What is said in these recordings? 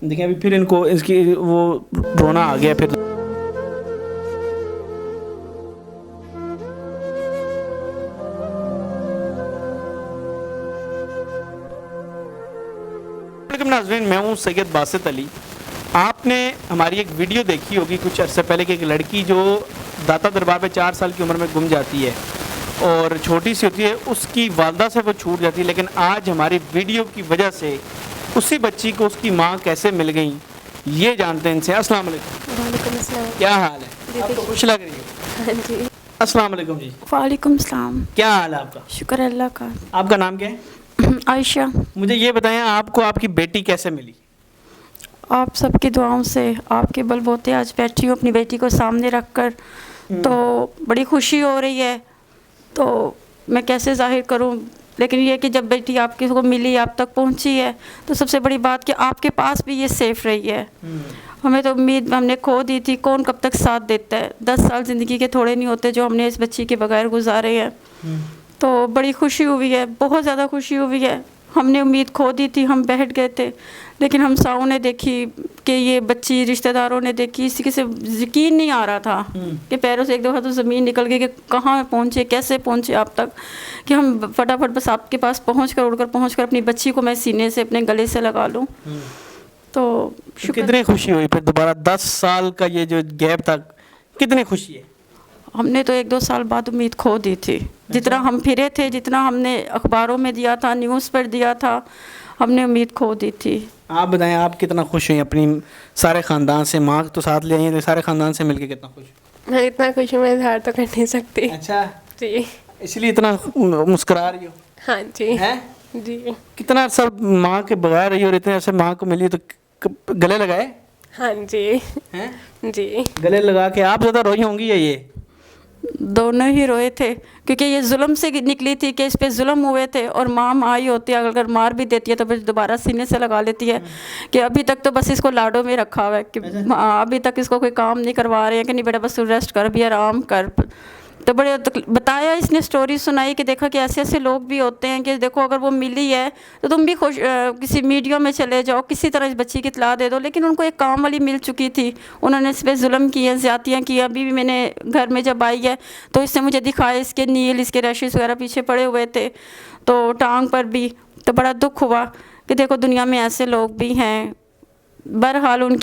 دیکھیں ابھی پھر ان کو اس کی وہ رونا آ گیا پھر. ناظرین میں ہوں سید باسط علی. آپ نے ہماری ایک ویڈیو دیکھی ہوگی کچھ عرصے پہلے کہ ایک لڑکی جو داتا دربار میں 4 سال کی عمر میں گم جاتی ہے اور چھوٹی سی ہوتی ہے, اس کی والدہ سے وہ چھوٹ جاتی ہے. لیکن آج ہماری ویڈیو کی وجہ سے اسی بچی کو اس کی ماں کیسے مل گئیں یہ جانتے ہیں ان سے. السلام علیکم. وعلیکم السلام. کیا حال ہے؟ آپ کو خوش لگ رہی ہے؟ ہاں جی. السلام علیکم جی. وعلیکم السلام. کیا حال ہے آپ کا؟ شکر اللہ کا. آپ کا نام کیا ہے؟ عائشہ. مجھے یہ بتائیں آپ کو آپ کی بیٹی کیسے ملی؟ آپ سب کی دعاؤں سے, آپ کے بل بوتے آج بیٹھی ہوں اپنی بیٹی کو سامنے رکھ کر, تو بڑی خوشی ہو رہی ہے. تو میں کیسے ظاہر کروں, لیکن یہ کہ جب بیٹی آپ کو ملی, آپ تک پہنچی ہے, تو سب سے بڑی بات کہ آپ کے پاس بھی یہ سیف رہی ہے. ہمیں تو امید ہم نے کھو دی تھی, کون کب تک ساتھ دیتا ہے. 10 سال زندگی کے تھوڑے نہیں ہوتے جو ہم نے اس بچی کے بغیر گزارے ہیں. تو بڑی خوشی ہوئی ہے, بہت زیادہ خوشی ہوئی ہے. ہم نے امید کھو دی تھی, ہم بیٹھ گئے تھے, لیکن ہمساؤں نے دیکھی کہ یہ بچی, رشتہ داروں نے دیکھی, کسی سے یقین نہیں آ رہا تھا کہ پیروں سے ایک دفعہ تو زمین نکل گئی کہ کہاں پہنچے, کیسے پہنچے آپ تک, کہ ہم فٹافٹ بس آپ کے پاس پہنچ کر اپنی بچی کو میں سینے سے اپنے گلے سے لگا لوں. تو کتنی خوشی ہوئی پھر دوبارہ 10 سال کا یہ جو گیپ تھا, کتنی خوشی ہے؟ ہم نے تو 1-2 سال بعد امید کھو دی تھی. جتنا ہم پھرے تھے, جتنا ہم نے اخباروں میں دیا تھا, نیوز پر دیا تھا, ہم نے امید کھو دی تھی. آپ بتائیں آپ کتنا خوش ہوئی اپنی سارے خاندان سے؟ ماں تو ساتھ لے آئی ہیں, سارے خاندان سے مل کے کتنا خوش؟ میں اتنا خوش ہوں, میں اظہار تو کر نہیں سکتی. اچھا جی, اس لیے اتنا مسکرا رہی ہو؟ ہاں جی. ہیں جی, کتنا سب ماں کے بغیر رہی اور اتنے ایسے ماں کو ملی, تو گلے لگائے؟ ہاں جی. ہیں جی, گلے لگا کے. آپ زیادہ روئی ہوں گی یا یہ؟ دونوں ہی روئے تھے, کیونکہ یہ ظلم سے نکلی تھی کہ اس پہ ظلم ہوئے تھے, اور ماں آئی ہوتی ہے اگر مار بھی دیتی ہے تو پھر دوبارہ سینے سے لگا لیتی ہے کہ ابھی تک تو بس اس کو لاڈو میں رکھا ہوا ہے کہ ابھی تک اس کو کوئی کام نہیں کروا رہے ہیں کہ نہیں بیٹا بس ریسٹ کر, بھی آرام کر. تو بڑے بتایا, اس نے سٹوری سنائی کہ دیکھا کہ ایسے ایسے لوگ بھی ہوتے ہیں کہ دیکھو اگر وہ ملی ہے تو تم بھی کسی میڈیا میں چلے جاؤ, کسی طرح اس بچی کی اطلاع دے دو. لیکن ان کو ایک کام والی مل چکی تھی, انہوں نے اس پہ ظلم کیے, زیادتیاں کی. ابھی بھی میں نے گھر میں جب آئی ہے تو اس نے مجھے دکھائے, اس کے نیل, اس کے ریشز وغیرہ پیچھے پڑے ہوئے تھے, تو ٹانگ پر بھی. تو بڑا دکھ ہوا کہ دیکھو دنیا میں ایسے لوگ بھی ہیں. بہرحال ان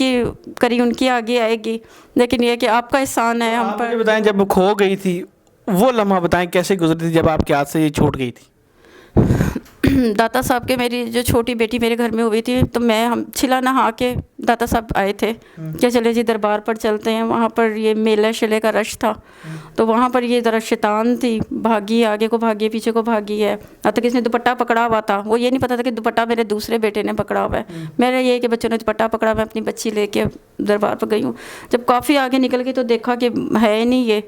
کی آگے آئے گی, لیکن یہ کہ آپ کا احسان ہے ہم پر. مجھے بتائیں جب کھو گئی تھی وہ لمحہ بتائیں کیسے گزری تھی جب آپ کے ہاتھ سے یہ چھوٹ گئی تھی؟ داتا صاحب کے, میری جو چھوٹی بیٹی میرے گھر میں ہوئی تھی, تو ہم چھلا نہا کے داتا صاحب آئے تھے کہ چلے جی دربار پر چلتے ہیں. وہاں پر یہ میلہ شلے کا رش تھا, تو وہاں پر یہ ذرا شیطان تھی, بھاگی, آگے کو بھاگی, پیچھے کو بھاگی ہے. اب تک اس نے دوپٹہ پکڑا ہوا تھا, وہ یہ نہیں پتا تھا کہ دوپٹہ میرے دوسرے بیٹے نے پکڑا ہوا ہے. میرا یہ کہ بچوں نے دوپٹہ پکڑا, میں اپنی بچی لے کے دربار پر گئی ہوں. جب کافی آگے نکل گئی تو دیکھا کہ ہے نہیں یہ.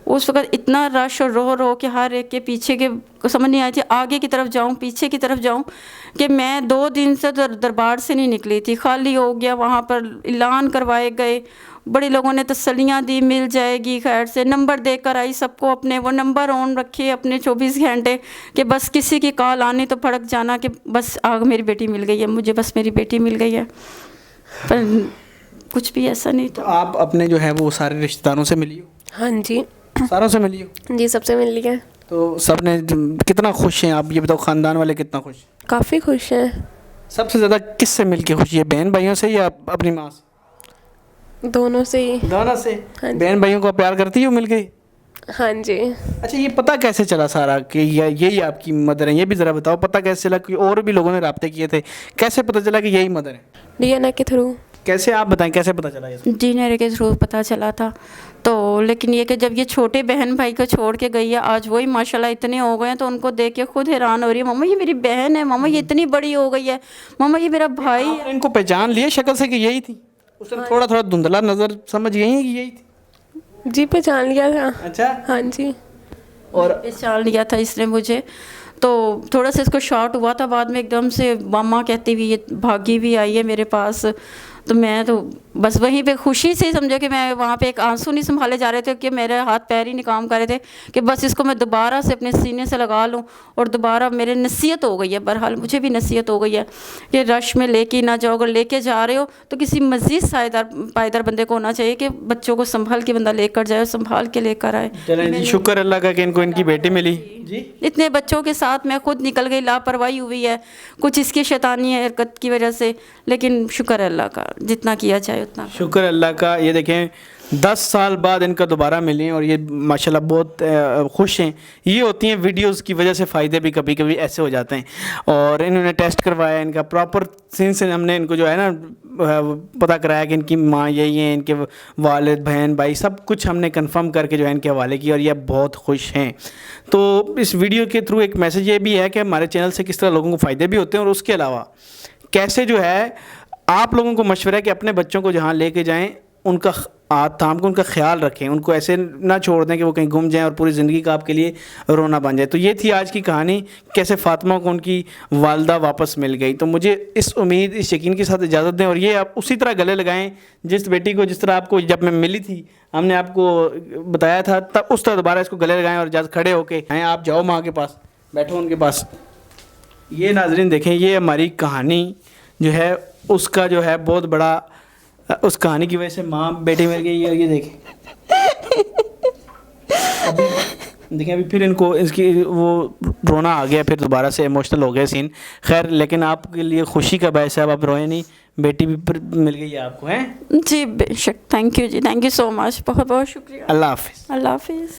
اس وقت اتنا رش اور رو کہ ہر ایک کے پیچھے کے سمجھ نہیں آئی تھی, آگے کی طرف جاؤں پیچھے کی طرف جاؤں, کہ میں 2 دن سے دربار سے نہیں نکلی تھی. خالی ہو گیا, وہاں پر اعلان کروائے گئے, بڑے لوگوں نے تسلیاں دی, مل جائے گی خیر سے. نمبر دے کر آئی سب کو, اپنے وہ نمبر آن رکھے اپنے 24 گھنٹے, کہ بس کسی کی کال آنی تو پھڑک جانا کہ بس آگ میری بیٹی مل گئی ہے, مجھے بس میری بیٹی مل گئی ہے. پر کچھ بھی ایسا نہیں تھا. آپ اپنے جو ہے وہ سارے رشتہ داروں سے ملی ہو؟ ہاں جی. ساروں سے ملی ہو؟ جی, سب سے مل لیا. تو سب نے کتنا خوش ہیں؟ آپ یہ بتاؤ خاندان والے کتنا خوش؟ کافی خوش ہیں. سب سے زیادہ کس سے مل کے خوشی ہے, بہن بھائیوں سے یا اپنی ماں سے؟ دونوں سے ہی. دونوں سے. ہاں جی. بہن بھائیوں کو پیار کرتی ہو مل گئی؟ ہاں جی. اچھا یہ پتہ کیسے چلا سارا کہ یہی آپ کی مدر ہیں؟ یہ بھی ذرا بتاؤ, پتہ کیسے چلا کہ اور بھی لوگوں نے رابطے کیے تھے, کیسے پتہ چلا کہ یہی مدر ہیں؟ DNA کے تھرو. کیسے آپ بتائیں کیسے پتہ چلا یہ؟ DNA کے تھرو پتہ چلا تھا. تو لیکن یہ کہ جب یہ چھوٹے بہن بھائی کو چھوڑ کے گئی ہے, آج وہی ماشاءاللہ اتنے ہو گئے ہیں, تو ان کو دیکھ کے خود حیران ہو رہی ہے, ماما یہ میری بہن ہے, ماما یہ اتنی بڑی ہو گئی ہے, ماما یہ میرا بھائی ہے. ان کو پہچان لیا شکل سے کہ یہی تھی؟ اس نے تھوڑا تھوڑا دھندلا نظر سمجھ گئی ہیں کہ یہی تھی؟ جی, پہچان لیا تھا. اچھا. ہاں جی. اور پہچان لیا تھا اس نے مجھے. تو تھوڑا سا اس کو شاٹ ہوا تھا, بعد میں ایک دم سے ماما کہتی ہوئی یہ بھاگی بھی آئی ہے میرے پاس. تو میں تو بس وہیں پہ خوشی سے سمجھو کہ میں وہاں پہ ایک آنسو نہیں سنبھالے جا رہے تھے کہ میرے ہاتھ پیر ہی نہیں کام کر رہے تھے کہ بس اس کو میں دوبارہ سے اپنے سینے سے لگا لوں اور دوبارہ میرے نصیحت ہو گئی ہے. بہرحال مجھے بھی نصیحت ہو گئی ہے کہ رش میں لے کے نہ جاؤ, اگر لے کے جا رہے ہو تو کسی مزید پائیدار بندے کو ہونا چاہیے کہ بچوں کو سنبھال کے بندہ لے کر جائے, سنبھال کے لے کر آئے. چلیں جی, شکر اللہ کا کہ ان کو ان کی بیٹی ملی. جی اتنے بچوں کے ساتھ میں خود نکل گئی, لاپرواہی ہوئی ہے کچھ اس کی شیطانی حرکت کی وجہ سے, لیکن شکر اللہ کا جتنا کیا جائے اتنا. شکر اللہ کا. یہ دیکھیں 10 سال بعد ان کا دوبارہ ملیں اور یہ ماشاءاللہ بہت خوش ہیں. یہ ہوتی ہیں ویڈیوز کی وجہ سے فائدے بھی کبھی کبھی ایسے ہو جاتے ہیں. اور انہوں نے ٹیسٹ کروایا, ان کا پراپر سین سے ہم نے ان کو جو ہے نا پتہ کرایا کہ ان کی ماں یہی ہیں, ان کے والد بہن بھائی سب کچھ ہم نے کنفرم کر کے جو ہے ان کے حوالے کی, اور یہ بہت خوش ہیں. تو اس ویڈیو کے تھرو ایک میسیج یہ بھی ہے کہ ہمارے چینل سے کس طرح لوگوں کو فائدے بھی ہوتے ہیں, اور اس کے علاوہ کیسے جو ہے آپ لوگوں کو مشورہ ہے کہ اپنے بچوں کو جہاں لے کے جائیں ان کا ہاتھ تھام کے ان کا خیال رکھیں, ان کو ایسے نہ چھوڑ دیں کہ وہ کہیں گم جائیں اور پوری زندگی کا آپ کے لیے رونا بن جائے. تو یہ تھی آج کی کہانی, کیسے فاطمہ کو ان کی والدہ واپس مل گئی. تو مجھے اس امید اس یقین کے ساتھ اجازت دیں, اور یہ آپ اسی طرح گلے لگائیں جس بیٹی کو, جس طرح آپ کو جب میں ملی تھی ہم نے آپ کو بتایا تھا, تب اس طرح دوبارہ اس کو گلے لگائیں اور اجازت کھڑے ہو کے ہیں آپ جاؤ ماں کے پاس, بیٹھو ان کے پاس. یہ ناظرین دیکھیں, یہ ہماری کہانی جو ہے اس کا جو ہے بہت بڑا, اس کہانی کی وجہ سے ماں بیٹی مل گئی. یہ دیکھیں ابھی پھر ان کو اس کی وہ رونا آ گیا, پھر دوبارہ سے ایموشنل ہو گیا سین. خیر لیکن آپ کے لیے خوشی کا باعث ہے, اب آپ روئیں نہیں, بیٹی بھی مل گئی ہے آپ کو. ہیں جی بے شک, تھینک یو جی, تھینک یو سو مچ, بہت بہت شکریہ. اللہ حافظ. اللہ حافظ.